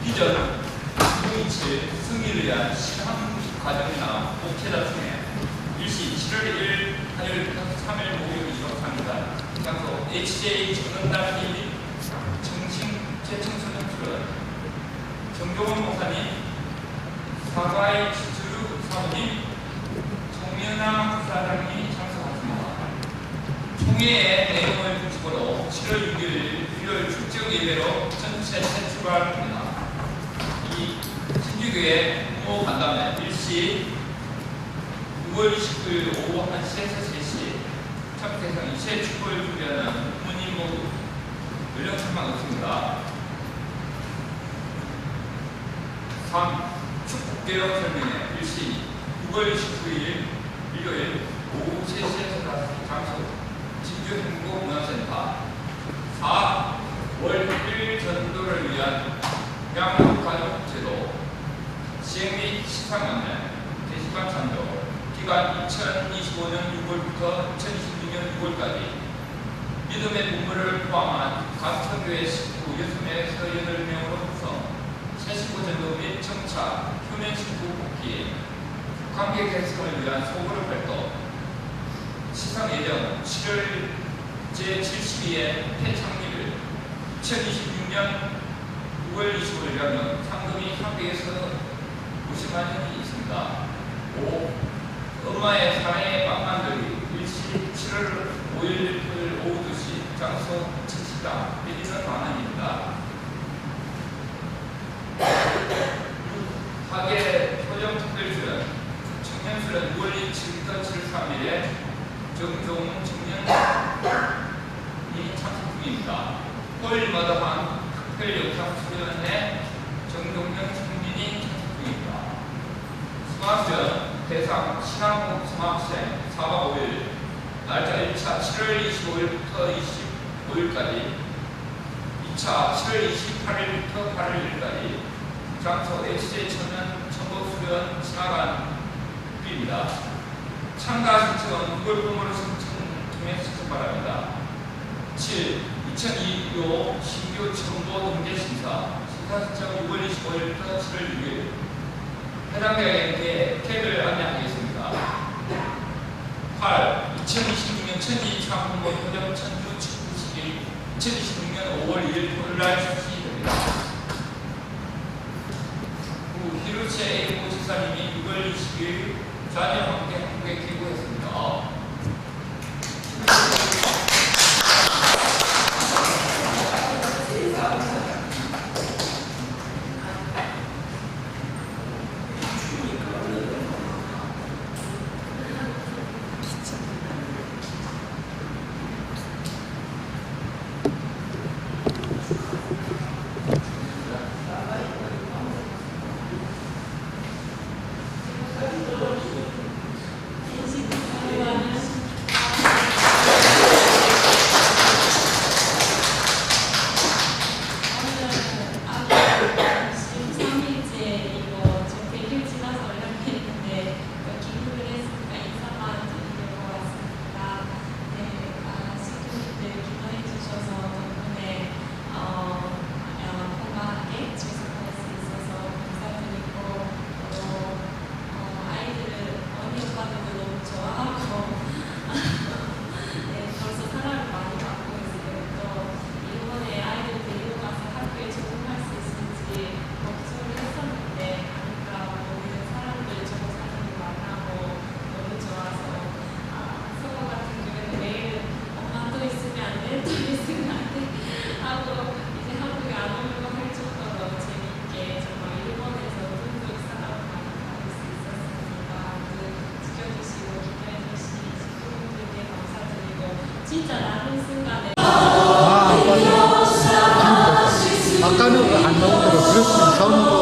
비전 2027 승리를 위한 실험 과정이나 목표자 중에 일시 7월 1일 화요일부터 3일 목요일 2박 3일간 장소 HJ 전원당 1인 재청소년 출연 정종원 목사님, 사과의 지주 사모님, 송연아 사장님이 참석하십니다. 총회의 내용을 중심으로 7월 6일 일요일 축적 예배로 전체 출발합니다. 이 신주교회 부모 간담회 일시 6월 29일 오후 1시에서 3시 참석해서 이체 축구를 준비하는 부모님 모두 연령 참만 없습니다. 3. 축구개혁 설명회 일시 6월 29일 일요일 오후 3시에서 5시 장소 진주행복문화센터. 4. 월 1일 전도를 위한 양육가족제도 시행 및 시상 안내 게시판 참조. 기간 2025년 6월부터 2026년 6월까지 믿음의 부모를 포함한 강천교회 식구 6명에서 8명으로 구성, 새식구 전도 및 정착, 표면 식구 복귀, 관계 개선을 위한 소그룹 활동, 시상 예정 7월 제72회 폐창립일 2026년 6월 25일이라면 상금이 한국에서 50만 원이 있습니다. 5. 엄마의 사랑의 빵 만들기 일시 7월 5일 토요일 오후 2시 장소 식당 비리는 만원입니다. 학예 표정 특별 출연 청년 출연 6월 27일부터 7월 3일에 정종 청년이 참석 중입니다. 토요일마다 한 특별 영상 출연에 정종영 청년이 참석 중입니다. 수강수연 대상 신앙국 수학생 4박 5일 날짜 1차 7월 25일부터 25일까지 2차 7월 28일부터 8일까지 장소 HJ 천연 청보수련 신학관입니다. 참가 신청은 구글 폼으로 신청 통해 신청 바랍니다. 7. 2025 신규 정보 등재 심사 신청 6월 25일부터 7월 6일 해당 대학에게 캡을 안내하겠습니다. 8. 2026년 천지 창문고 표정 천주 축구식이 2026년 5월 2일 토요일날 실시됩니다. 9. 히로치 에이고 지사님이 6월 20일 자녀와 함께 한국에 귀국했습니다. 진짜 나는 순간에 아까는 안 나오더라고. 그랬으면 전부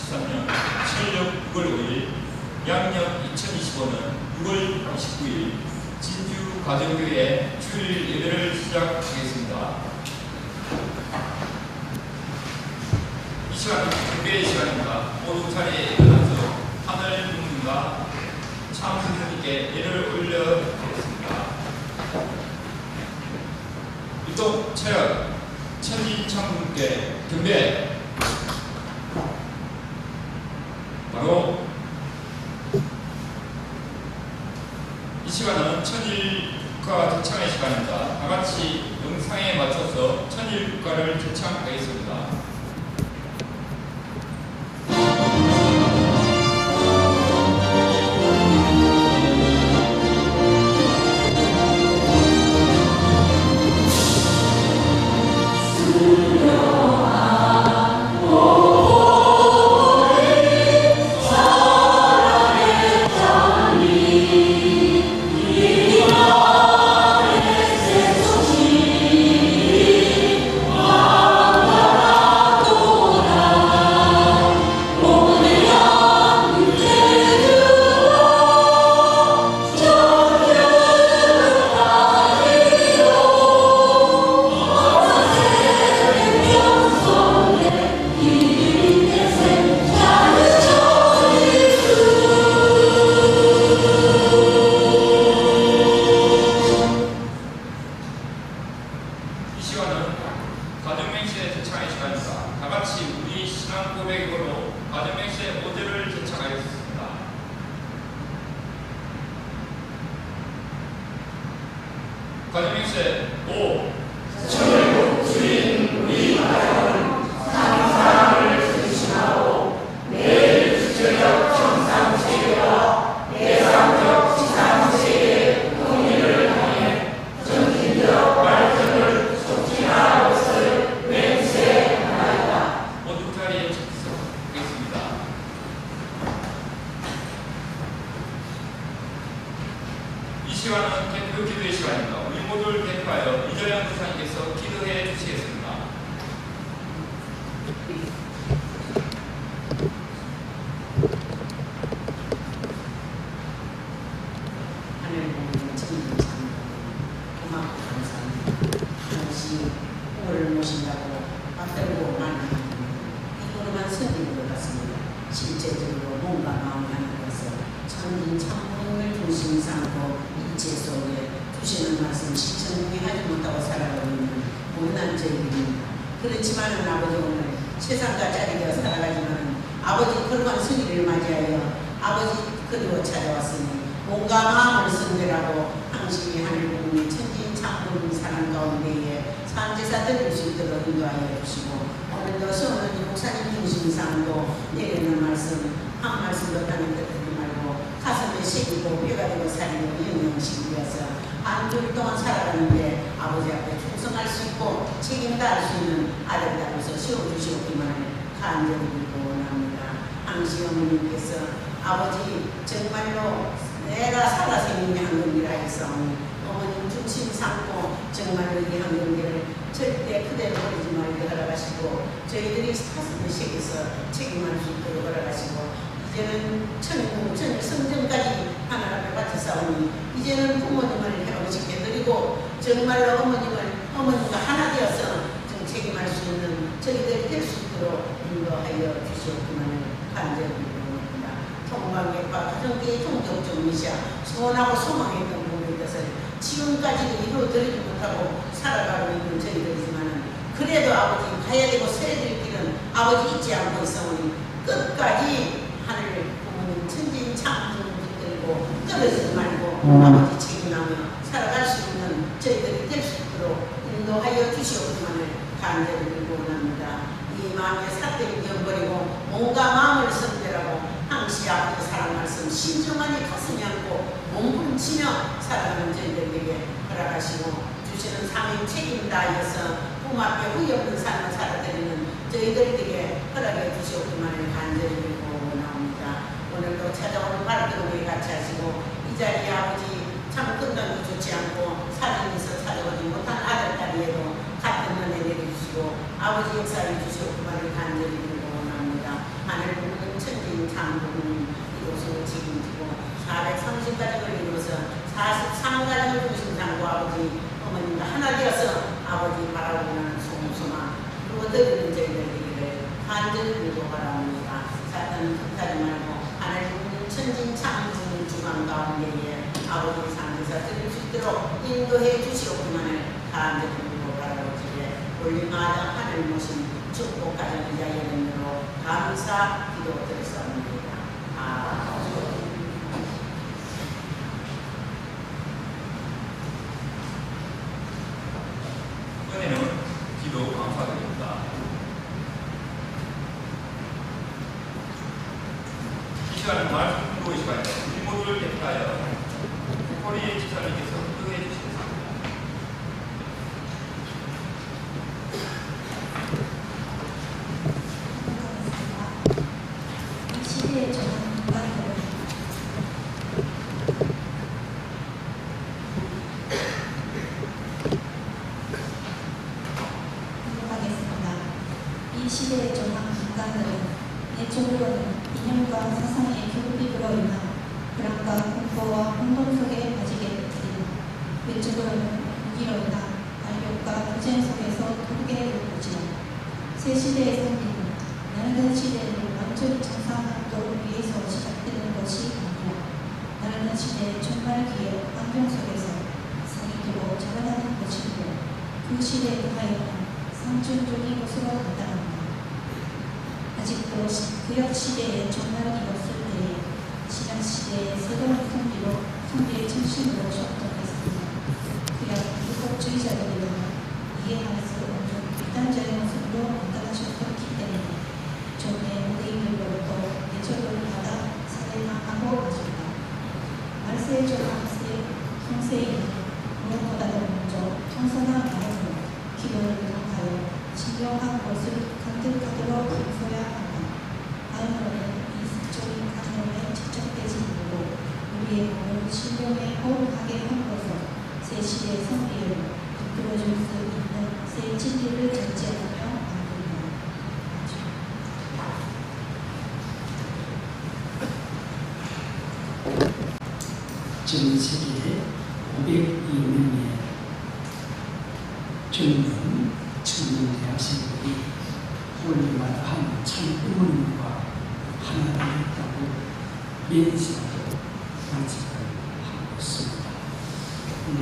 2023년 철력 6월 5일, 양력 2025년 6월 29일 진주 가정교회 주일 예배를 시작하겠습니다. 이 시간은 경배의 시간입니다. 모두 자리에 일어나서 하늘 부모님과 참 선생님께 예를 올려드리겠습니다. 일동 차렷 천지창분께 경배. 바로 이 시간은 천일 국가 제창의 시간입니다. 다같이 영상에 맞춰서 천일 국가를 제창하겠습니다. 가정맹세 5. 천일국 주인 우리 가정은 사랑을 중심하고 매일 주체적 정상체계와 대상적 지상체계의 통일을 향해 정신적 발전을 촉진할 것을 맹세하나이다. 모두 자리에 접속하겠습니다. 이 시간은 대표 기도의 시간입니다. 우리 모두를 대표하여 이정현 목사님께서 기도해 주시겠습니다. 하늘 보는 천지 참 고맙고 감사합니다. 당시 오를 모신다고 받들고 만나는 이거로만 선임인 것 같습니다. 실제적으로 몸과 마음 하는 것을 천진 참모임을 중심 삼고 일체 속에 주시는 말씀 실천중에 하지 못하고 살아가고 있는 못난 저희들입니다. 그렇지만은 아버지 오늘 세상과 짜리되어 살아가지만 아버지 거룩한 승리를 맞이하여 아버지 그리고 찾아왔으니 몸과 마음을 선별하고 당신이 하늘 부분의 천진 창문 사랑 가운데에 산제사 드릴 수 있도록 인도하여 주시고 오늘도 수원은 목사님 중심 삼고 내리는 말씀 한 말씀도 따는 뜻하지 말고 가슴에 새기고 뼈가 되고 살리고 영영식이 되어서 한 주 동안 살아가는데 아버지 앞에 충성할 수 있고 책임다할 수 있는 아들들로서 세워주시옵기만을 간절히 빌고 원합니다. 항시 어머님께서 아버지 정말로 내가 살아서 있는 한금기라 했사오니 어머님 중심 삼고 정말로 이 한금기를 절대 그대로 버리지 말게 허락하시고 저희들이 가슴에 새겨서 책임할 수 있도록 허락하시고 이제는 천일 성전까지 하나님 앞에 바쳤사오니 이제는 부모님을 해보시게 드리고 정말로 어머님과 하나 되어서 책임할 수 있는 저희들이 될 수 있도록 인도하여 주시옵기만을 간절히 부탁드립니다. 통관객과 가정계의 종족정미시아 소원하고 소망했던 부분의 것을 지금까지도 이루어드리지 못하고 살아가고 있는 저희들이지만 그래도 아버지 가야 되고 서야 될 길은 아버지 잊지 않고 있사오니 끝까지 하늘 부모님 천진 창조를 붙들고 떨어지지 말고 아버지 책임하며 살아갈 수 있는 저희들이 될 수 있도록 인도하여 주시옵기만을 간절히 빌고 원합니다. 이 마음의 삿대를 이어버리고 몸과 마음을 선별하고 항시 아버지 사랑 말씀 신중하니 가슴이 안고 몸부림치며 살아가는 저희들에게 허락하시고 주시는 사명 책임 다하여서 꿈 앞에 후회 없는 삶을 살아드리는 저희들에게 허락해 주시옵기만을 간절히 빌고 원합니다. 오늘도 찾아오는 발걸음에 같이 하시고 이 자리에 아버지 참 건강이 좋지 않고 사정에서 찾아오지 못한 아들, 딸이에도 같은 은혜 내려주시고 아버지 역사를 주시옵기만을 간절히 빌고 원합니다. 하늘 부모님 상부는 이곳으로 책임지고 430가족을 이루어서 43가족을 두신 장부 아버지 어머님과 하나 되어서 아버지 바라보는 소망 그리고 저희들에게 간절히 빌고 바랍니다. 사탄은 탓하지 말고 하나님 천진창조 주관 가운데에 아버지 상에서 드릴 수 있도록 인도해 주시옵기만을 간절히 빌고 바라보기에 올림마다 하늘 모신 축복 가정이자 예언으로 감사 기도 드렸습니다. 은혜는 기도 감사드립니다. 이 시간은 말씀 기도 시간입니다. 우리 모두를 대표하여 코리의 지사님께서 기도해 주시겠습니다. 이 시대에 저는 인간들을 행복하겠습니다. 이 시대에 저는 인간들은 내적으로는 이념과 사상의 교급으로 인한 불안과 공포와 혼돈 속에 빠지게 되지만 외적으로는 무기로 인한 알력과 투쟁 속에서 돌게 될 거지만 새 시대의 승리는 나르는 시대를 완전히 정상화하도록 위해서 시작되는 것이 아니라 나르는 시대의 종말기의 환경 속에서 성이되고 자라나는 것이고 그 시대에 대하여는 상징적인 것으로 나타납니다. 아직도 구약 시대의 종말이 없을 때에 신약 시대의 새로운 성리의 중심으로 접근했습니다. 구약 율법주의자들이란 이해할 수 없는 극단적인 모습으로 나타나셨기 때문에 종의 무대인들로부터 대접을 받아 살해당하고 있습니다. 말세의 조항세 형세인 무엇보다도 먼저 청선한 마음으로 기도를 통하여 신령한 것을 간직하도록 감소해야 한다. 마음으로는 이성적인 간염에 집착되지 말고 우리의 몸을 신령에 거룩하게 함으로써 새 시대의 성리를 이끌어줄 수 있는 새 진리를 전제하며 만듭니다. 전 세계 502명의 젊은 청년 대학생들이 홀리마다 한 참부모님과 하나 되겠다고 맹세하고 양식을 하고 있습니다. 근데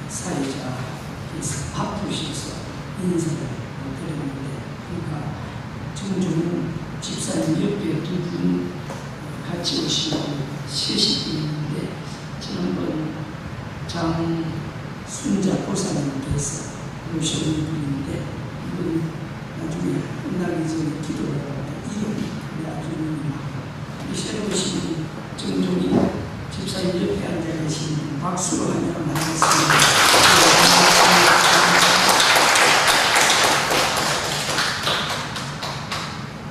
사회자께서 바쁘셔서 인사를 못 드렸는데 그러니까 종종 집사님 옆에 두 분 같이 오시고 셋이 있는데 지난번 장순자 보사님께서 오신 분인데 이분 나중에 끝나기 전에 기도를 하고 이름이 나중에 새로 오신 정종이 집사님 옆에 앉아 계신 박수로 하냐고 말했습니다.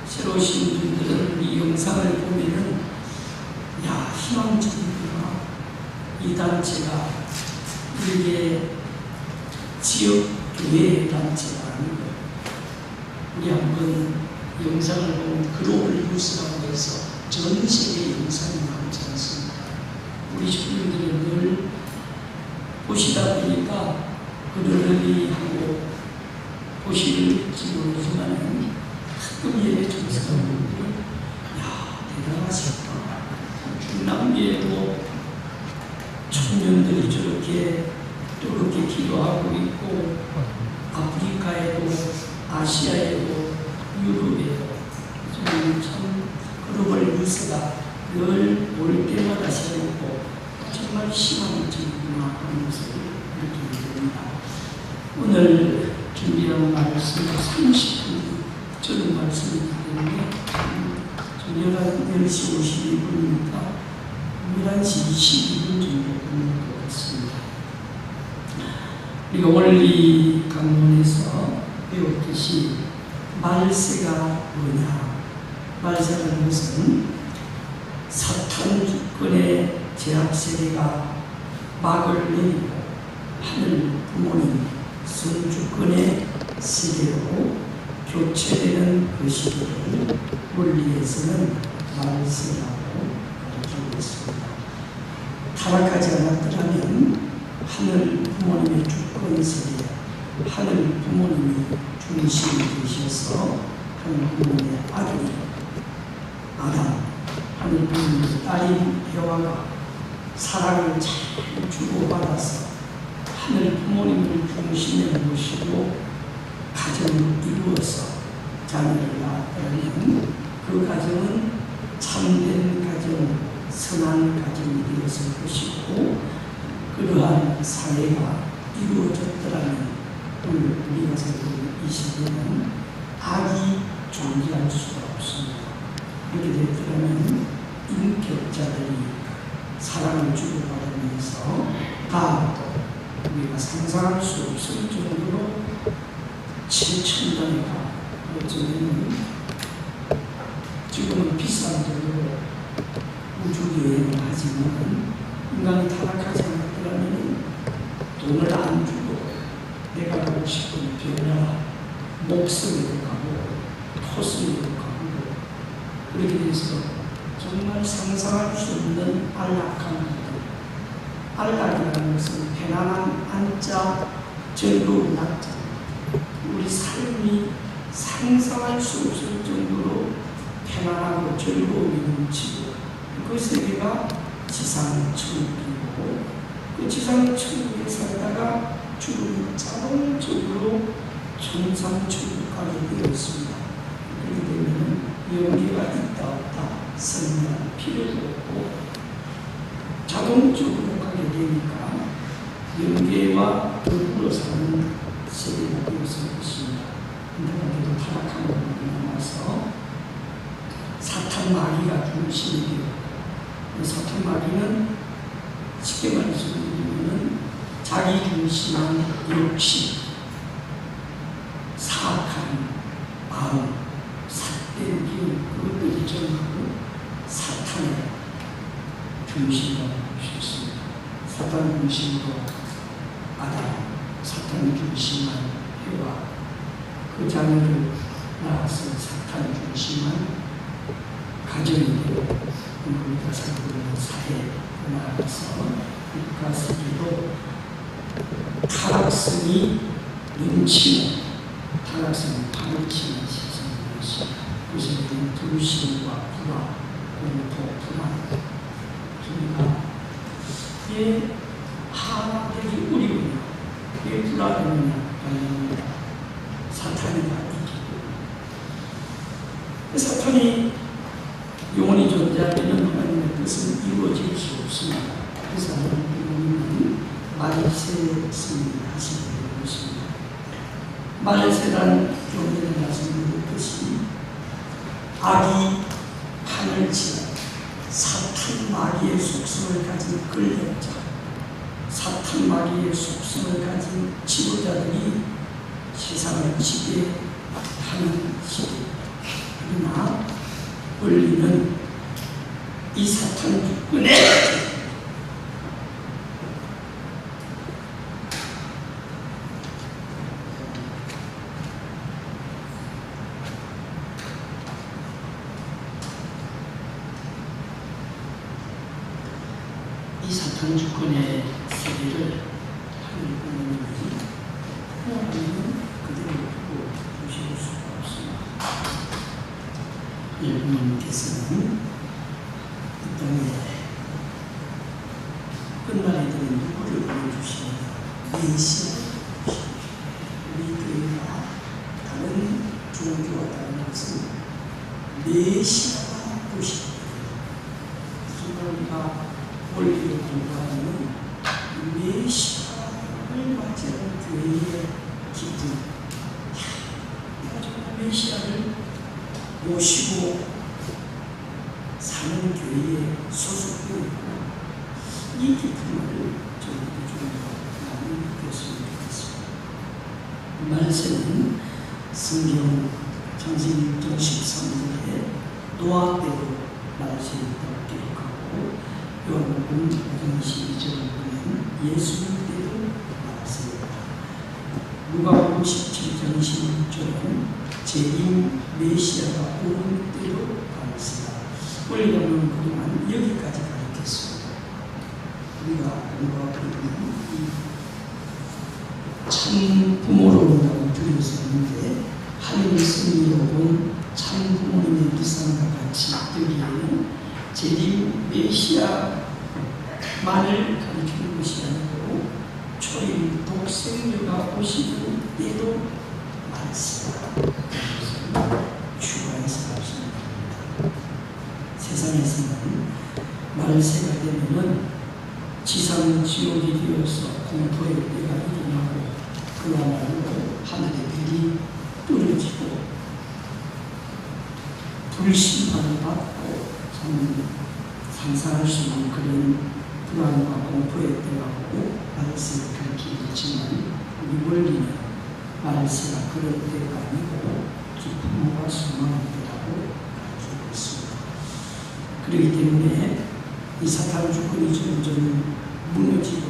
새로 오신 분들은 이 영상을 보면은 야 희망적이구나. 이 단체가 이게 지역 교회 단체가 아니고 우리 한번 영상을 보면 글로벌 뉴스라고 해서 전 세계 영상이 나오지 않습니까? 우리 주민들은 늘 보시다 보니까 그들이 하고 보실지 모르지만 가끔 예배 종사분들이 야 대단하셨다. 중남미에도 청년들이 저렇게 또 그렇게 기도하고 있고 아프리카에도 아시아에도 유럽에도 참 글로벌 뉴스가 늘 올 때마다 새롭고 정말 희망적이구나 하는 것을 느끼게 됩니다. 오늘 준비한 말씀은 30분 저는 말씀이기 때문에 저녁 10시 52분이니까 11시 22분 정도 되는 것 같습니다. 우리가 오늘 이 강론에서 배웠듯이 말세가 뭐냐? 말세라는 것은 사탄 주권의 제약 세계가 막을 내리고 하늘 부모님 성주권의 세계로 교체되는 그 시기를 원리에서는 말세라고 가르치고 있습니다. 타락하지 않았더라면 하늘 부모님의 주권 세계, 하늘 부모님이 중심이 되셔서 하늘 부모님의 아들이 아담, 하늘 부모님의 딸인 여호와가 사랑을 잘 주고받아서 하늘 부모님을 중심에 모시고 가정을 이루어서 자녀를 낳았다면 그 가정은 참된 가정, 선한 가정이 되었을 것이고 그러한 사회가 이루어졌더라면 오늘 우리가 살고 이 시대는 악이 존재할 수가 없습니다. 이렇게 됐더라면 인격자들이 사랑을 주고받으면서 다음도 우리가 상상할 수 없을 정도로 최첨단이가 어쩌면 지금은 비싼 돈으로 우주여행을 하지만 인간이 타락하지 않았더라면 돈을 안 주고 내가 가고 싶은 별나 목숨으로 가고 토스로 가고 그렇게 돼서 정말 상상할 수 없는 안락한 것들, 안락이라는 것은 편안한 안자, 즐거운 낙자, 우리 삶이 상상할 수 없을 정도로 편안하고 즐거움이 넘치고 그 세계가 지상천국이고 그 지상천국에 살다가 죽으면 자동적으로 천상천국 가게 되었습니다. 그렇게 되면 영계가 있다 없다 설명할 필요도 없고 자동적으로 가게 되니까 영계와 더불어 사는 세계가 되었을 것입니다. 그런데도 타락한 부분이 남아서 사탄 마귀가 중심이 되었고 사탄 마귀는 쉽게 말씀드리면 자기 중심한 욕심, 사악한 마음, 삿된 기운 그것들이 전부 사탄의 중심으로 보셨습니다. 사탄 중심으로 아담, 사탄 중심한 해와 그 자녀를 낳아서 사탄 중심한 가정이 되고 우리가 살고 있는 사회에 나아가서 국가 세계도 타락성이 넘치는 타락성이 파묻히는 세상인 것입니다. 그것은 불신과 불화, 공포, 불안 우리가 왜 하나되기 어려우냐 왜 불안하느냐 하는 사탄이가 있기 때문에 사탄이 영원히 존재하면 하나님의 뜻은 이루어질 수 없습니다. 그래서 하나님은 말세를 하시게 되는 것입니다. 말세란 좀 전에 말씀드렸듯이 악이 판을 치는 사탄 마귀의 속성을 가진 권력자, 사탄 마귀의 속성을 가진 지도자들이 세상을 지배하는 시대. 그러나 원리는 이 사탄 주권에 이 사탄 주권의 세계를 하나님은 그대로 두고 주실 수가 없습니다. 예수님께서는 이 땅에 끝날에 되는 누구를 보내주시냐 메시아를 보내주십니다. 우리 교회가 다른 종교와 다른 것은 메시아가 오십니다. 정말 우리가 원리를 공부하는 메시아를 맞이하는 교회의 기분, 내가 정말 메시아를 모시고 사는 교회에 소속되어 있고 이 기쁨을 저희들이 좀 더 많이 느꼈으면 좋겠습니다. 말세는 성경 창세기 6장 13절에 노아때로 말세를 기록하고 요한복음 5장 12절을 보면 예수님 때로 말세입니다. 누가복음 17장 26절은 재림 메시아가 오는 때로 말세다. 우리는 그동안 여기까지 가르쳤습니다. 우리가 공부하고 있는 참 부모로 본다고 드렸었는데 하나님의 승리로 본 참 부모님의 일상과 같이 여기에는 재림 메시아만을 가르치는 것이 아니고 초림 독생녀가 오시는 때도 많습니다. 추가해서 말씀드립니다. 세상에서는 말세가 되면은 지상 지옥이 되어서 공포의 때가 일어나고 그야말로 하늘의 별이 떨어지고 불심판을 받고 상상할 수 없는 그런 불안과 공포의 때가 오고 말세가 그렇게 있지만 우리 원리는 말세가 그런 때가 아니고 기쁨과 소망의 때라고 가르치고 있습니다. 그렇기 때문에 이 사탄 주권이 점점 무너지고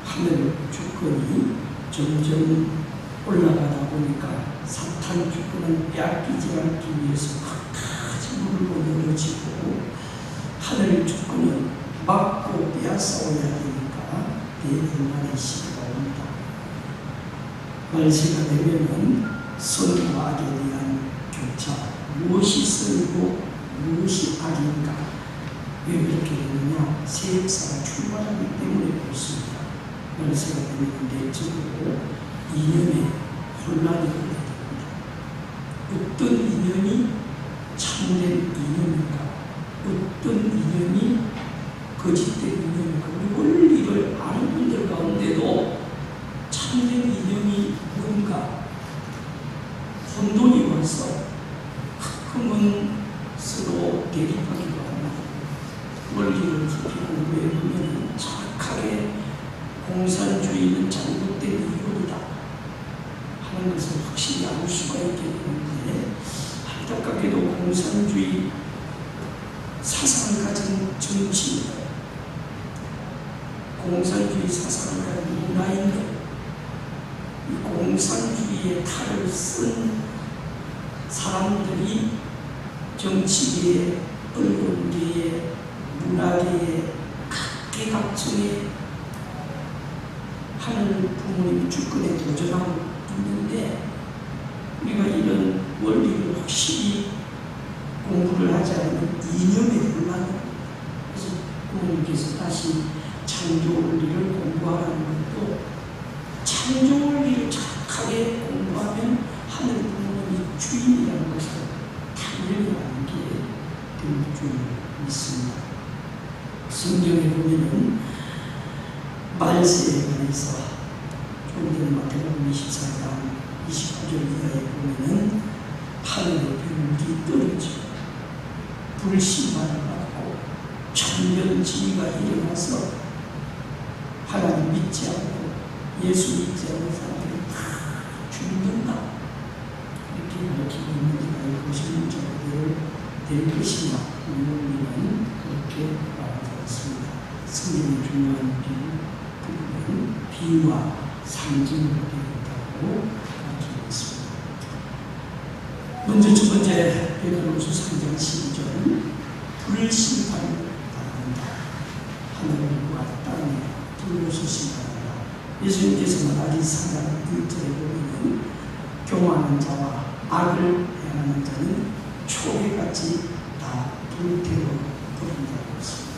하늘 주권이 점점 올라가다 보니까 사탄 주권을 빼앗기지 않기 위해서 끝까지 물고 늘어지고 하늘 주권은 막고 빼앗아오야 되니까 대등한의 시기가 옵니다. 말세가 되면은 선과 악에 대한 교차, 무엇이 선이고 무엇이 악인가, 왜 그렇게 되느냐? 새 역사가 출발하기 때문에 그렇습니다. 말세가 되면 내적으로 이념에 혼란이 오게 됩니다. 어떤 이념이 참된 이념인가? 어떤 이념이 거짓된 이념인가? 우리 원리를 아는 분들 가운데도 참된 이념이 뭔가 혼돈이 와서 가끔은 서로 대립하기도 합니다. 원리를 깊이 공부해보면 정확하게 공산주의는 잘못된 이론이다 하는 것을 확실히 알 수가 있게 되는데, 안타깝게도 공산주의 사상을 가진 정치인들, 공산주의 사상을 가진 문화인들, 이 공산주의의 탈을 쓴 사람들이 정치계에, 언론계에, 문화계에, 각계각층에 하늘 부모님 주권에 도전하고 있는데, 우리가 이런 원리를 확실히 공부를 하지 않으면 이념의 혼란이, 그래서 부모님께서 다시 창조 원리를 공부하라는 것도, 창조 원리를 정확하게 공부하면 하늘 부모님이 주인이라는 것을 당연히 아는 게 될 줄 믿습니다. 성경에 보면은 말세에 관해서 조금 전에 마태복음 24장 29절 이하에 보면은 하늘의 별이 떨어지고 불심판을 받고 천년지기가 일어나서 하나님 믿지 않고 예수 믿지 않는 사람들이 다 죽는다, 이렇게 가르치고 있는데 그것이 문제가 될 것이냐, 우리는 그렇게 말하였습니다. 성경의 중요한 부분은 비유와 상징으로 되어 있다고 가르치고 있습니다. 먼저 첫 번째, 베드로후서 3장 12절, 불심판을 받는다. 하늘과 땅에 불로서 심판한다. 예수님께서 말하신 4장 1절에 보면 교만한 자와 악을 행하는 자는 초계같이 다 불태워 버린다고 했습니다.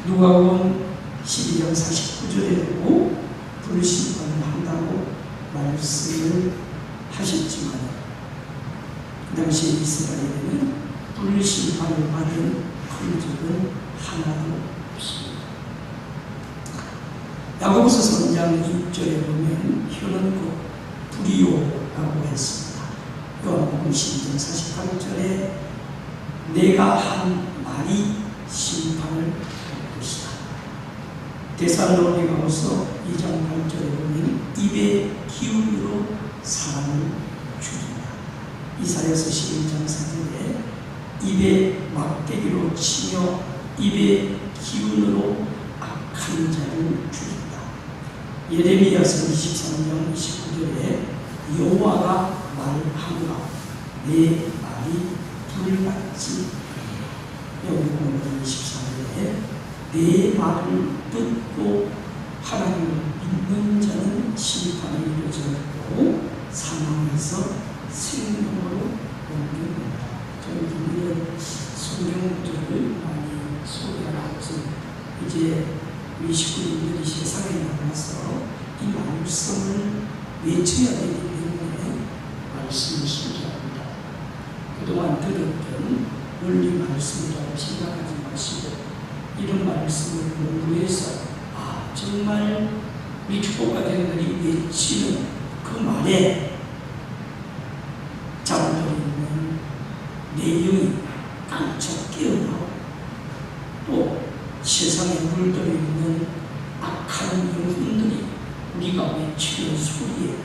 누가복음 12장 49절에도 불심판을 한다고 말씀을 하셨지만, 그 당시에 이스라엘에는 불심판을 받은 흔적은 하나도 없습니다. 야고보서 3장 6절에 보면 혀는 곧 불이요라고 했습니다. 요한복음 12장 48절에 내가 한 말이 심판을 할 것이다. 데살로니가후서 2장 8절에 보면 입의 기운으로 사람을 죽인다. 이사야서 11장 4절에 입의 막대기로 치며 입의 기운으로 악한 자를 죽인다. 예레미야서 23장 29절에 여호와가 말하노라 내 말이 불같이 오늘 24절에 내 말을 듣고 하나님을 믿는 자는 심판이 이루어졌고 사망에서 생명으로 옮겨온다. 저는 이런 성경 구절을 많이 소개하면서 이제 우리 식구들이 세상에 나가서 이 말씀을 외쳐야 되기 때문에 말씀을 소개합니다. 그동안 들었던 원리 말씀이라고 생각하지 마시고 이런 말씀을 공부해서 정말 우리 축복가족들이 외치는 그 말에 잠들어 있는 내용이 깜짝 깨어나고 또 세상에 물들어 있는 악한 영혼들이 우리가 외치는 소리에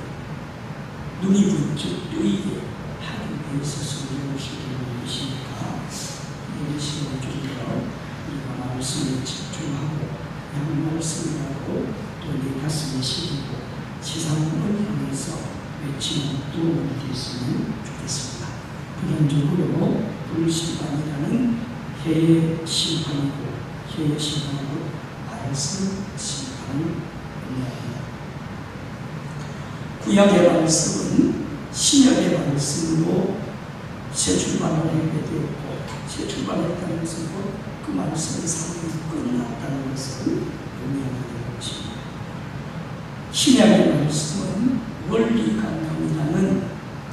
눈이 번쩍 뜨이게 하기 위해서 성경을 시키는 것이니까 이 시간을 통해서 우리가 말씀에 집중하고 양 말씀이라고 또 내 가슴에 새기고 세상을 향해서 외치는 도움이 됐으면 좋겠습니다. 근원적으로 불심판이라는 해의 심판이고 해의 심판으로 말씀 심판을 의미합니다. 구약의 말씀은 신약의 말씀으로 새 출발을 하게 되었고 새 출발했다는 것은 그 말씀의 사명이 끝났다는 것을 의미하는 것입니다. 신약의 말씀은 원리강론이라는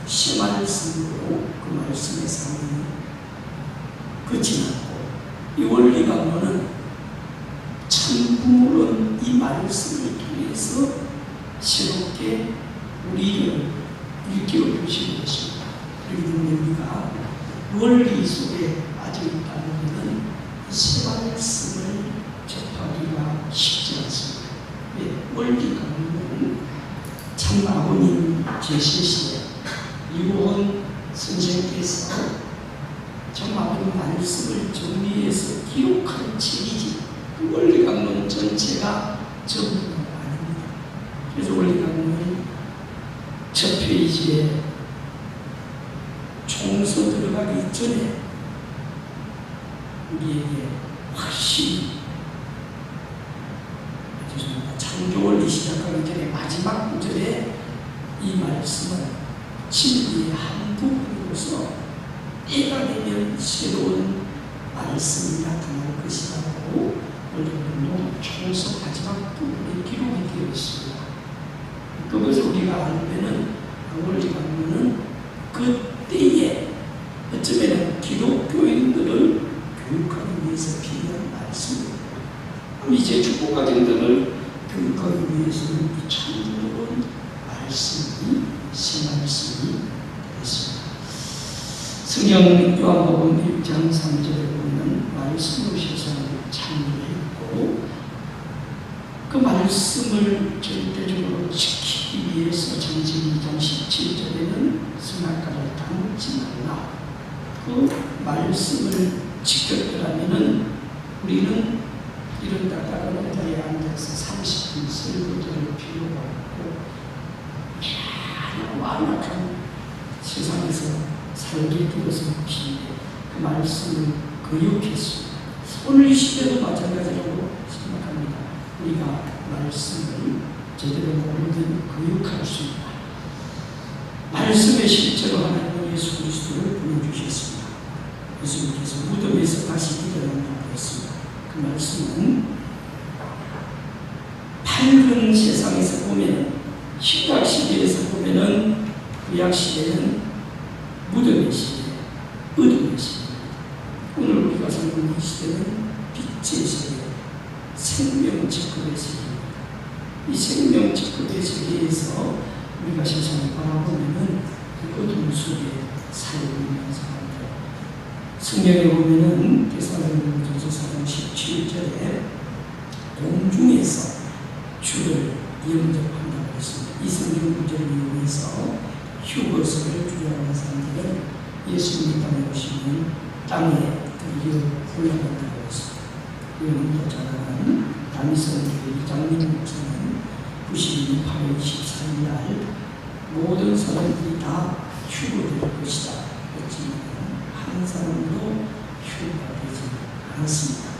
새 말씀으로 그 말씀의 사명이 끝이 났고 이 원리강론은 참부모는 이 말씀을 통해서 새롭게 우리를 일깨워 주시는 것입니다. 그리고 우리가 원리 속에 빠져 있다는 것은 새 말씀을 접하기가 쉽지 않습니다. 원리강론은 참 아버님 제시시에 이호원 선생께서 참 아버님 말씀을 정리해서 기록한 책이지 그 원리강론 전체가 전부가 아닙니다. 그래서 원리강론은 첫 페이지에 총서 들어가기 전에 우리에게 확실히 창조원리 시작하기 전에 마지막 구절에 이 말씀은 진리의 한 부분으로서 때가 되면 새로운 말씀이 나타날 것이라고 원리강론 총서 마지막 부분에 기록이 되어 있습니다. 그것을 우리가 알면은 원리강론은 그때에 어쩌면 기독교인들을 교육하기 위해서 필요한 말씀입니다. 이제 축복가정들을 교육하기 위해서는 이 참조로운 말씀이 새 말씀이 되겠습니다. 성경 요한복음 1장 3절에 보면 말씀으로 세상을 창조했고 그 말씀을 절대적으로 지키기 위해서 전쟁 2장 17절에는 선악과를 다 먹지 말라. 그 말씀을 지켰더라면 우리는 이런 딱딱한 자리에 앉아서 30분 설교들을 필요가 없고 완악한 세상에서 살게 되어서 기인데 그 말씀을 거역했습니다. 오늘 이 시대도 마찬가지라고 생각합니다. 우리가 말씀을 제대로 모르면 거역할 수 있다. 말씀의 실제로 하나님은 예수 그리스도를 보내주셨습니다. 예수님께서 무덤에서 다시 일어난다고 했습니다. 그 말씀은 밝은 세상에서 보면 신약 시대에서 보면은 구약 시대는 무덤의 시대, 어둠의 시대. 오늘 우리가 살고 이 시대는 빛의 시대, 생명 직급의 세계입니다. 이 생명 직급의 세계에서 우리가 세상을 바라보면은 그 어둠 속에 살고 있는 사람들. 성경에 보면은 데살로니가서 4장 17절에 공중에서 주를 영접한다고 했습니다. 이 성경 구절을 이용해서 휴거서를 주장하는 사람들은 예수님이 땅에 오시면 땅에 드디어 올라간다고 했습니다. 여러분도 잘 아는 다니엘서의 이장님 목사는 92년 8월 24일 날 모든 사람들이 다 휴거될 것이다. 그렇지만 한 사람도 표현가 되지 않았습니다.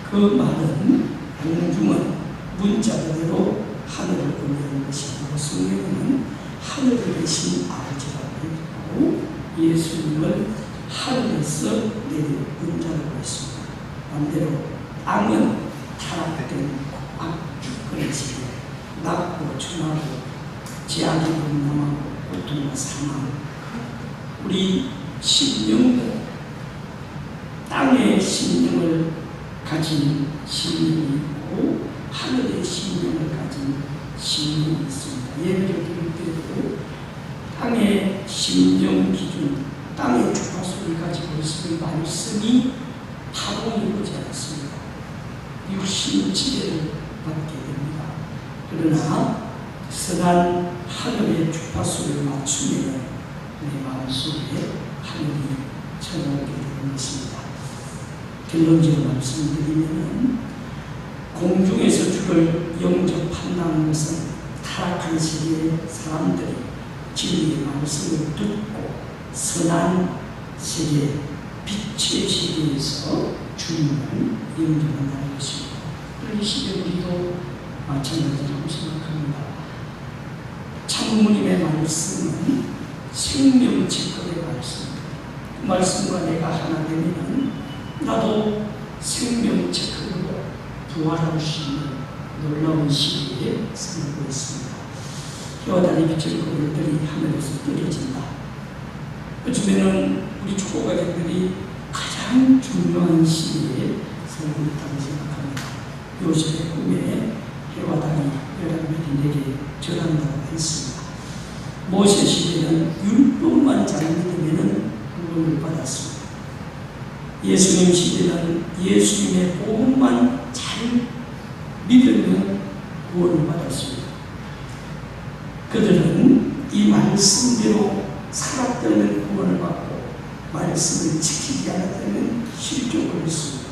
그 말은 공중은 문자 그대로 하늘을 의미하는 것이고 성경은 하늘에 계신 아버지라고 했고 예수님을 하늘에서 내린 문자라고 했습니다. 반대로 땅은 타락된 악주권의 세계, 낮고 천하고 제약이 범람하고 고통과 사망, 우리 심령도 땅의 심령을 가진 심령이 있고 하늘의 심령을 가진 심령이 있습니다. 예배를 드릴 때도 땅의 심령 기준, 땅의 주파수를 가지고 있으면 말씀이 파동이 오지 않습니다. 육신 지배를 받게 됩니다. 그러나 선한 하늘의 주파수를 맞추면 내 마음속에 하늘이 찾아오게 되는 것입니다. 결론적으로 말씀드리면 공중에서 주를 영접한다는 것은 타락한 세계의 사람들이 진리의 말씀을 듣고 선한 세계, 빛의 세계에서 주님을 영접한다는 것입니다. 이 시대 우리도 마찬가지라고 생각합니다. 창문님의 말씀은 생명체급의 말씀. 그 말씀과 내가 하나 되면 나도 생명체급으로 부활할 수 있는 놀라운 시기에 살고 있습니다. 해와 달이 비칠 거울들이 하늘에서 떨어진다. 요즘에는 우리 축복가족들이 가장 중요한 시기에 살고 있다고 생각합니다. 요셉의 꿈에 해와 달이 11별이 내게 절한다고 했습니다. 모세 시대는 율법만 잘 믿으면 구원을 받았습니다. 예수님 시대는 예수님의 복음만 잘 믿으면 구원을 받았습니다. 그들은 이 말씀대로 살았다면 구원을 받고 말씀을 지키지 않았다면 실족을 했습니다.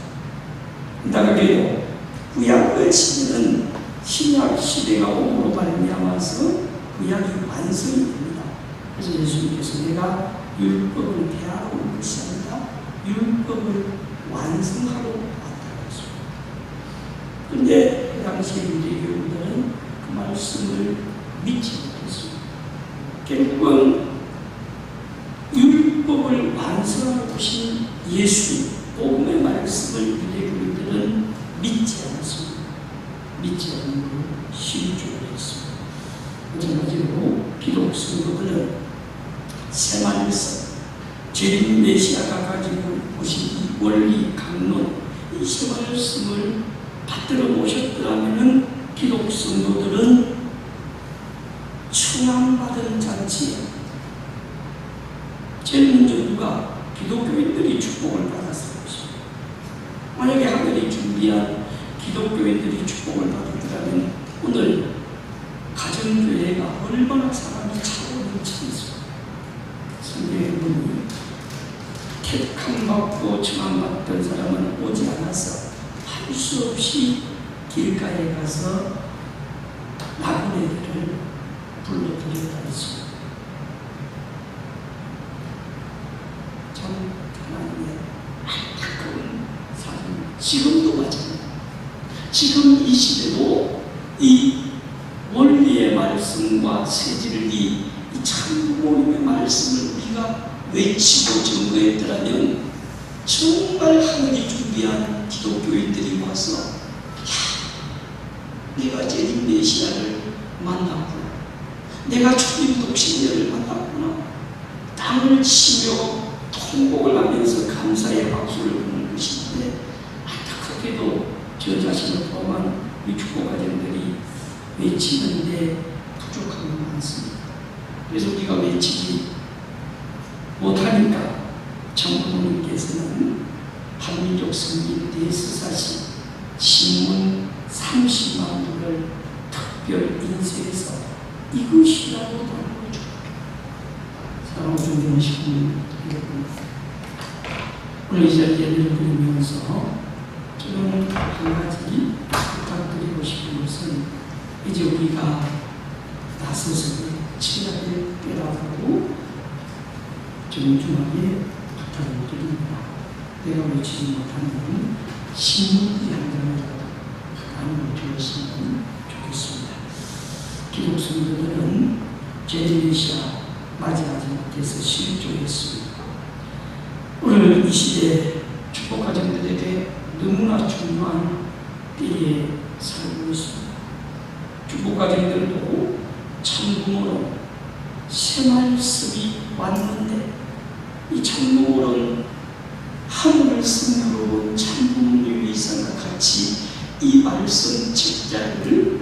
나가게요. 구약 시대는 신약 시대가 오므로 말미암아서 구약이 완성이 됩니다. 그래서 예수님께서 내가 율법을 폐하러 온 것이 아니라 율법을 완성하러 왔다고 했습니다. 그런데 그 당시에 유대교인들은 그 말씀을 믿지 못했습니다. 결국은 율법을 완성하러 오신 예수님, 복음의 말씀을 유대교인들은 믿지 않았습니다. 믿지 않는 걸 실족을 했습니다. 마찬가지로 기독 성도들은 새말씀, 재림 메시아가 가지고 오신 이 원리, 강론, 이 새말씀을 받들어 모셨더라면 기독 성도들은 충함받은 잔치에 제일 먼저 누가 기독교인들이 축복을 받았을 것입니다. 만약에 하늘이 준비한 기독교인들이 축복을 받았더라면 오늘 가정교회가 얼마나 사람이 차고 넘치겠습니까? 성경에 보니 택함받고 청함받던 사람은 오지 않아서 할 수 없이 길가에 가서 나그네들을 불러들였다 했습니다. 참 하나님의 안타까운 사람. 지금도 마찬가지입니다. 지금 이 시대도 이 원리의 말씀과 세지를 이 참복음의 말씀을 우리가 외치고 증거했더라면 정말 하늘이 준비한 기독교인들이 와서 내가 재림 메시아를 만났구나, 내가 주님 독신녀를 만났구나, 땅을 치며 통곡을 하면서 감사의 박수를 부는 것인데 안타깝게도 저 자신을 포함한 이 축복가정들이 외치는데 부족한 건 많습니다. 그래서 우리가 외치지 못하니까 정부님께서는 한민족 성인 대스사시 신문 30만 부를 특별 인쇄해서 이것이라고 나누어줘. 사랑하고 존경하시는 여러분, 오늘 이 자리에 예배를 드리면서 저는 한 가지 부탁드리고 싶은 것은 이제 우리가 나서서 치러야 될 때라고 정중하게 부탁을 드립니다. 내가 외치지 못하는 신문이 한 장이라도 나눔을 주었으면 좋겠습니다. 기독 성도들은 제네시아 맞이하지 못해서 실족했습니다. 오늘 이 시대에 축복 가정들에게 너무나 중요한 때에 살고 있습니다. 축복 가정들도 참부모로 새 말씀이 왔는데 이 참부모는 하늘을 승려로 참부모님의 이상과 같이 이 말씀 책자를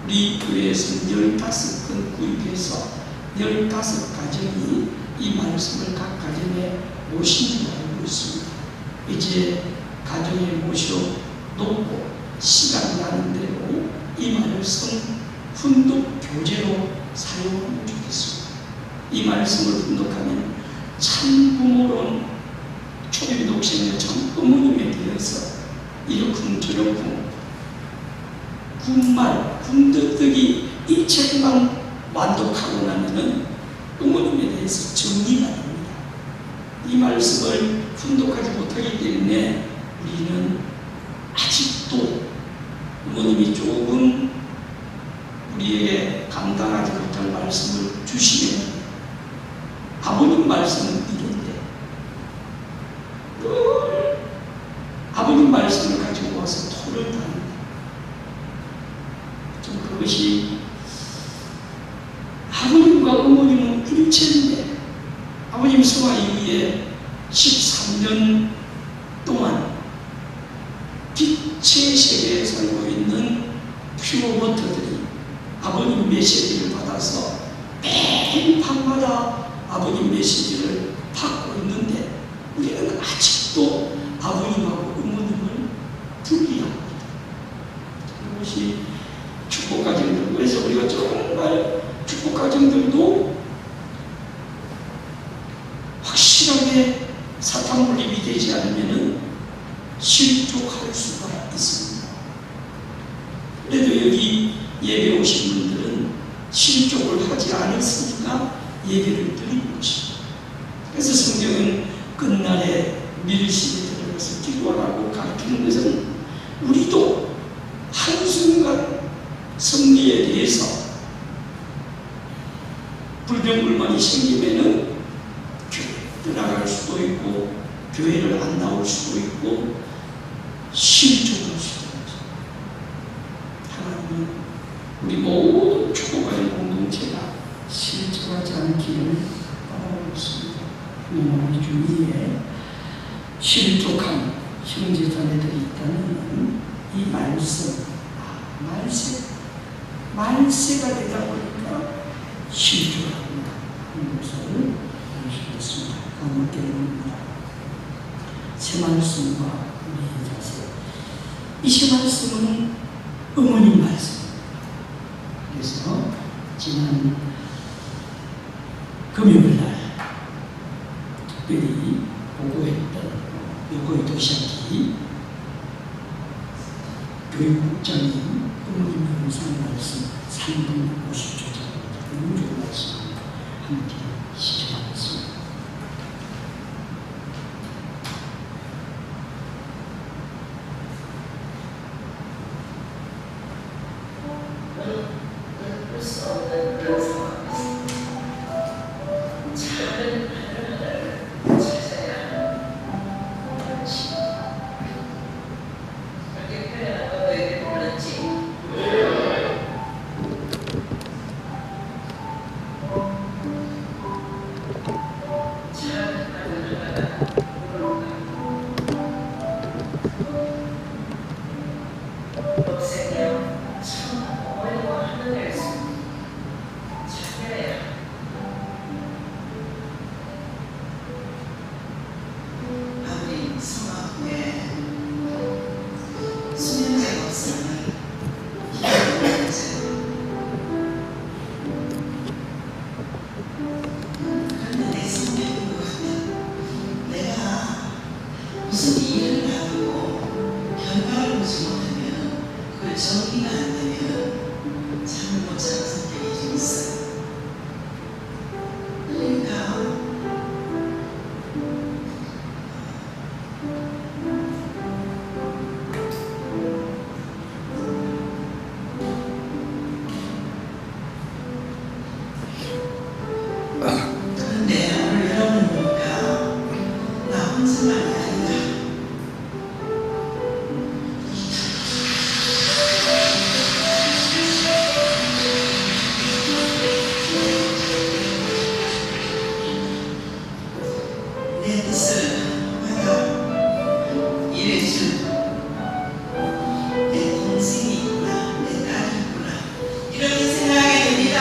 우리 교회에서 15건 구입해서 15가정이 이 말씀을 각 가정에 모신 줄 알고 있습니다. 이제 가정에 모셔놓고 시간 나는 대로 이 말씀 훈독 교재로 사용하면 좋겠습니다. 이 말씀을 훈독하면 참부모론 초림 독생의 참 어머님에 대해서 이러쿵 저러쿵 군말, 군덕덕이 이 책만 완독하고 나면은 어머님에 대해서 정리가 됩니다. 이 말씀을 훈독하지 못하기 때문에 우리는 아직도 어머님이 조금 우리에게 감당하지 못할 말씀을 주시면 아버님 말씀은 이런데 늘 아버님 말씀을 가지고 와서 토론합니다. 좀 그것이 아버님과 어머님은 일체인데 아버님 성화 이후에 13년 동안 빛의 세계에 살고 있는 퓨어워터들이 아버님 메시지를 받아서 매일 밤마다 아버님 메시지를 받고 있는데 우리는 아직도 아버님하고 어머님을 분리합니다. 그것이 축복가정들, 그래서 우리가 정말 축복가정들도 확실하게 사탄 분립이 되지 않으면 실족할 수가 있습니다. 그래도 여기 예배 오신 분들은 실족을 하지 않았으니까 예배를 드리는 것입니다. 그래서 성경은 끝날에 밀실에 들어가서 기도하라고 가르치는 것은 우리도 한순간 승리에 대해서 불평불만이 생기면은 교회 떠나갈 수도 있고 교회를 안 나올 수도 있고 실족할 수도 있죠. 하나님은 우리 모든 축복하는 공동체가 실족하지 않기를 바라고 있습니다. 우리 주위에 실족한 형제자매들이 있다면 이 말세가 되다 보니까 실족합니다. 하는 것을 알수있습니다. 감옥계입니다. 새 말씀과 우리의 자세. 이 새 말씀은 어머님 말씀입니다. 그래서 지난 금요일날 특별히 보고했던 요거의 도시락이 교육국장님 어머님 영상 말씀 3분 50초짜리 너무 좋은 말씀입니다. 함께 시청하겠습니다. 이래서 내 동생이 있구나, 내 딸이 있구나, 이렇게 생각하게 됩니다.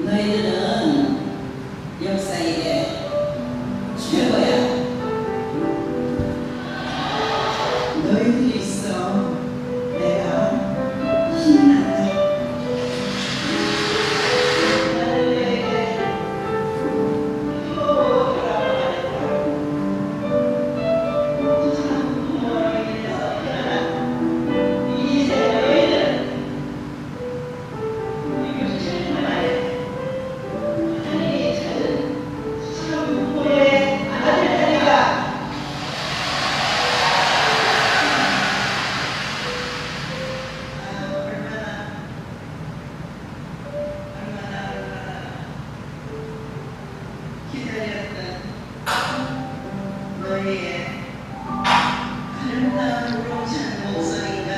너희들은 역사에 최고야. 너희들이 있어 내가 힘이 난다. 나는 너에게 효라고 말했다. 참 부모로 인해서 태어난 이제 너희들 이것이 최고야 말해. 하나님이 찾은 참 부모의 아들들이가 얼마나 기다렸던 너희의 아름다운 우렁찬 목소리가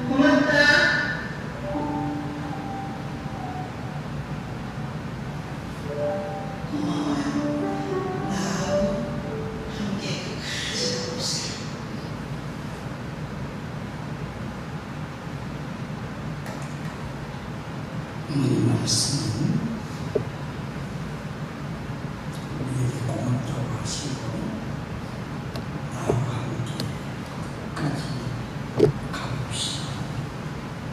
고맙다. 고마워요. 나하고 함께 끝까지 가보세요. 어머니 말씀은 우리에게 고맙다고 하시고 나와 함께 끝까지 가봅시다.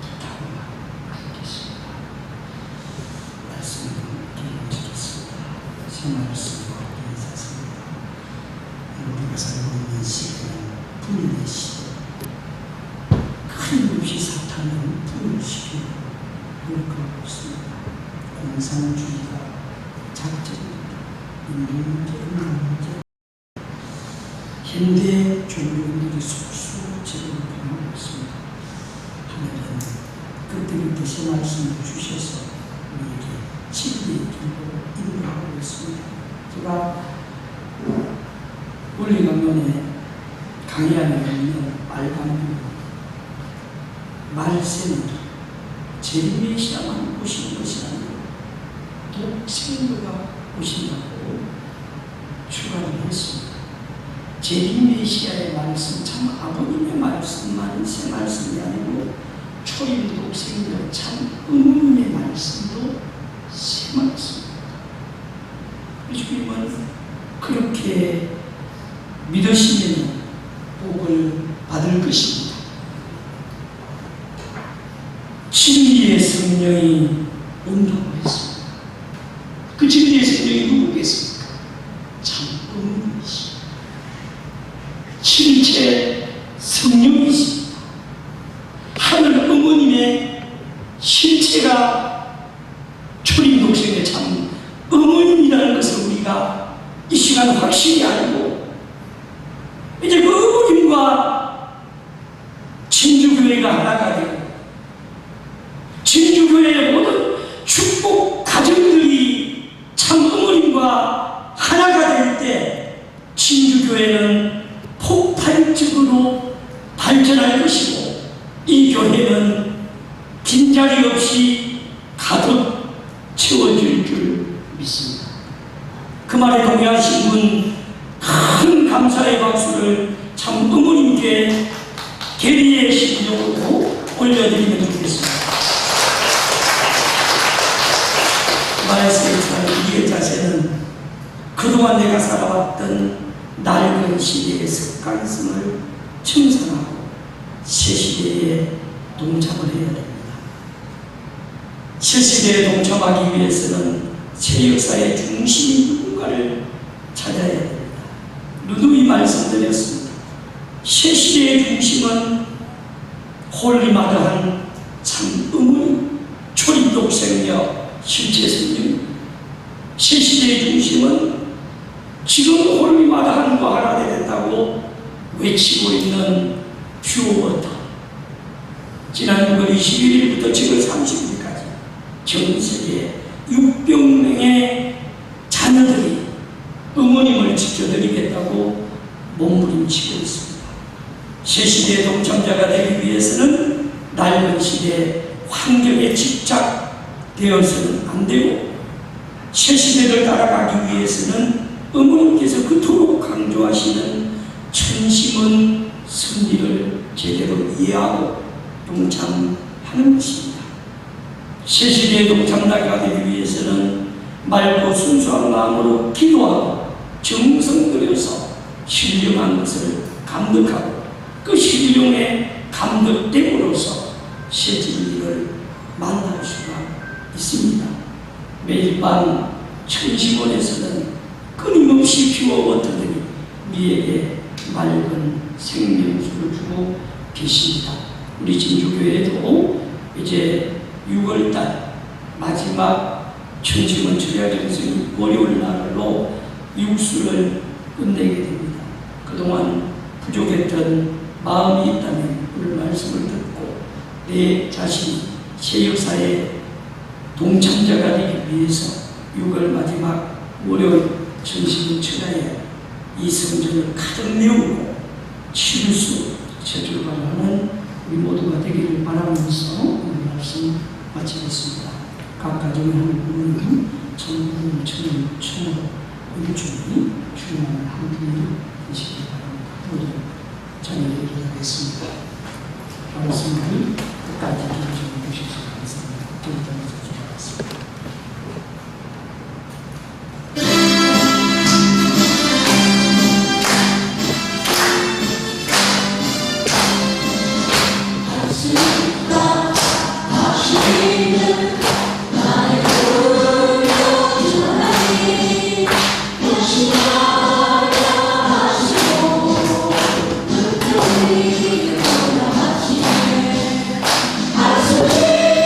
부탁을 하겠습니다. 말씀을 기록하겠습니다. 새 말씀과 인사습니다. 우리가 살고 있는 시대는 불의의 시대, 끊임없이 사탄은 불의시키고 그러고 있습니다. 공산주의가 작전입니다. 인류문제, 문제. 현대 종교인들이 속수무책으로 변하고 있습니다. 하나님은 그들이 새 말씀을 주셔서 우리에게 진리의 길로 인도하고 있습니다. 제가 원리 강론에 강의하는 있는 빨간 말세는 제리메시아만 오시는 것이 아니고 독생자가 오신다고 추가를 했습니다. 제리메시아의 말씀, 참 아버님의 말씀만 새 말씀이 아니고 초임 독생자 참 의문의 말씀도 새 말씀입니다. 주님은 그렇게 믿으시면 복을 받을 것입니다. 진리의 성령이 온다고 했습니다. 그 진리의 성령이 누구겠습니까? 참 어머니이십니다. 실체 성령이십니다. 하늘 어머님의 실체가 초림 독생의 참 어머님이라는 것을 우리가 이 시간 확실히 알고 이제 그 어머님과 진주교회가 하나가 되고 진주교회의 모든 축복 가정들이 참 어머님과 하나가 될 때 진주교회는 폭발적으로 발전할 것이고 이 교회는 빈자리 없이 가득 채워질 줄 믿습니다. 그 말에 동의하신 분 큰 감사의 박수를 참 어머님께 계리의 심령으로 올려드리면 좋겠습니다. 말씀에 이의 자세는 그동안 내가 살아왔던 낡은 시대의 습관성을 청산하고 새 시대에 동참을 해야 됩니다. 새 시대에 동참하기 위해서는 새 역사의 중심인 누군가를 찾아야 됩니다. 누누이 말씀드렸습니다. 새 시대의 중심은 홀리마다한 참 어머니, 초림 독생녀, 실체 성령. 새 시대의 중심은 지금 홀리마다 하는 거 하나 되겠다고 외치고 있는 퓨어워터. 지난 6월 21일부터 7월 30일까지 전 세계 600명의 자녀들이 어머님을 지켜드리겠다고 몸부림치고 있습니다. 새 시대의 동참자가 되기 위해서는 낡은 시대의 환경에 집착되어서는 안 되고, 새 시대를 따라가기 위해서는 어머님께서 그토록 강조하시는 천심은 승리를 제대로 이해하고 동참하는 것입니다. 새 시대의 동참자가 되기 위해서는 맑고 순수한 마음으로 기도하고 정성 들여서 신령한 것을 감독하고 그 신령에 감독됨으로써 새 진리를 만날 수가 있습니다. 매일 밤 천시원에서는 끊임없이 퓨어워터들이 우리에게 맑은 생명수를 주고 계십니다. 우리 진주교회도 이제 6월달 마지막 천시원 철야정성이 월요일 날로 육수를 끝내게 됩니다. 그동안 부족했던 마음이 있다면 오늘 말씀을 듣고 내 자신이 새 역사에 동참자가 되기 위해서 6월 마지막 월요일 천시원 철야에 이 성전을 가득 메우고 치루수 제출관하는 우리 모두가 되기를 바라면서 오늘 말씀 마치겠습니다. 각 가정의 한 부모님, 전부 천으로 일주일이 중요한 한 분이 되시기 바랍니다. 모두 자녀에게 기도하겠습니다. 말씀을 끝까지 기도해 주셔서 감사합니다. 기도하면서 기도하겠습니다. I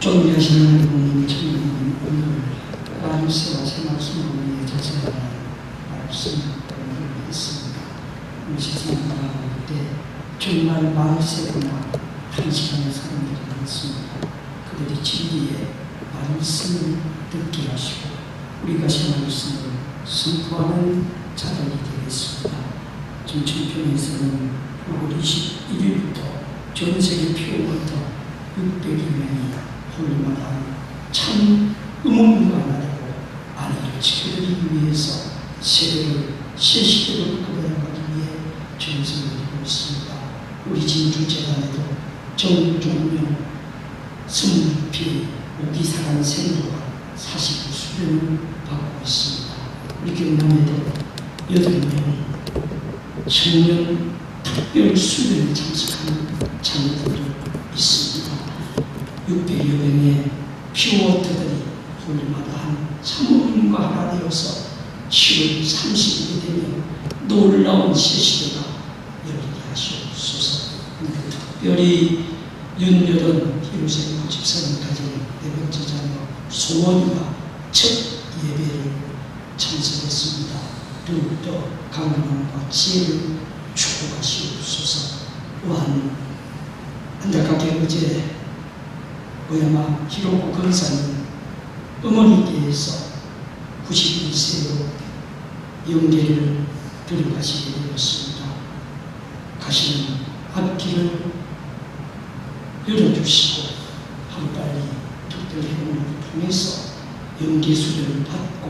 존귀하신 하나님 주님, 오늘 말씀과 새 말씀으로 이어져서 말씀 공부를 했습니다. 우리 세상 가운데 정말 말세구나 한 시간의 사람들이 많습니다. 그들이 진리의 말씀을 듣게 하시고 우리가 새 말씀을 선포하는 자들이 되겠습니다. 지금 청평에서는 6월 21일부터 전 세계 표부터 600여 명이 홀마다 참 의문과 나라고 아내를 지켜드리기 위해서 세대를 새 시대로 끌어나가기 위해 전성을 드리고 있습니다. 우리 진주재단에도 정종명, 승필, 오기사관 생도가 49수련을 받고 있습니다. 우리 경남에도 8명 청년 특별 수련에 참석하는 자녀들도 있습니다. 600여 명의 피워터들이 홀마다 한 사모님과 하나 되어서 7월 30일이 되면 놀라운 새 시대가 열리게 하시옵소서. 특별히 윤여든 히로세마 집사님 가진 네 번째 자녀 소원이가 첫 예배를 참석했습니다. 더욱더 강건함과 지혜를 축복하시옵소서. 또한 안타깝게 어제 오야마 히로코 권사님 어머니께서 91세로 영계를 들어가시게 되었습니다. 가시는 앞길을 열어주시고 하루빨리 특별 행운을 통해서 영계 수련을 받고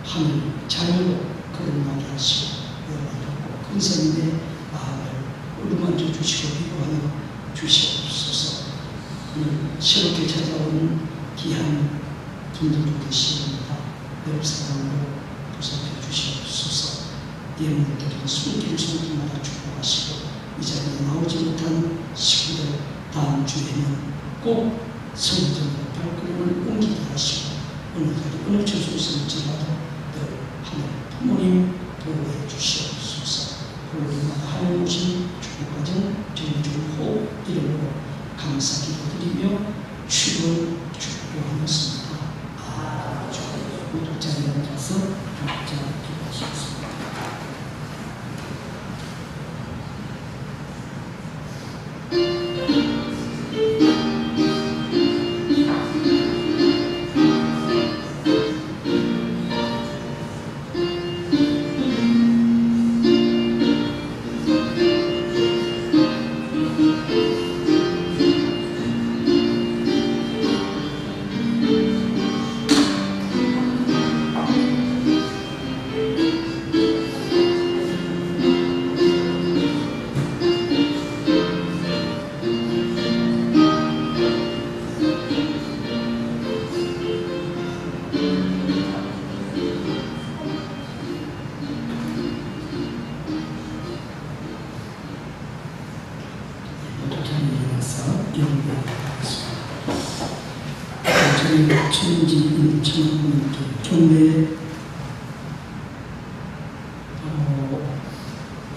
하늘 자녀로 거듭나게 하시고 여러분과 권사님의 마음을 어루만져 주시고 위로하여 주시옵소서. 새롭게 찾아오는 귀한 분들도 계십니다. 옆사람으로 보살펴 주시옵소서. 예물들은 숨길 손길마다 축복하시고 이 자리에 나오지 못한 식구들 다음 주에는 꼭 성전으로 발걸음을 옮기게 하시고 어느 자리 어느 처소에 있을지라도 늘 하늘 부모님 보호해 주시옵소서. 그러기마다 하늘 오신 축복과정 정중호 이름으로 감사 기도드리며 축복하였습니다. 모두 자리에 앉아서 각자 기도하시겠습니다.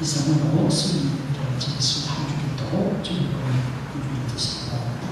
이상으로 승리를 지냈습니다. 한 주기도 즐거운 일이 되시기 바랍니다.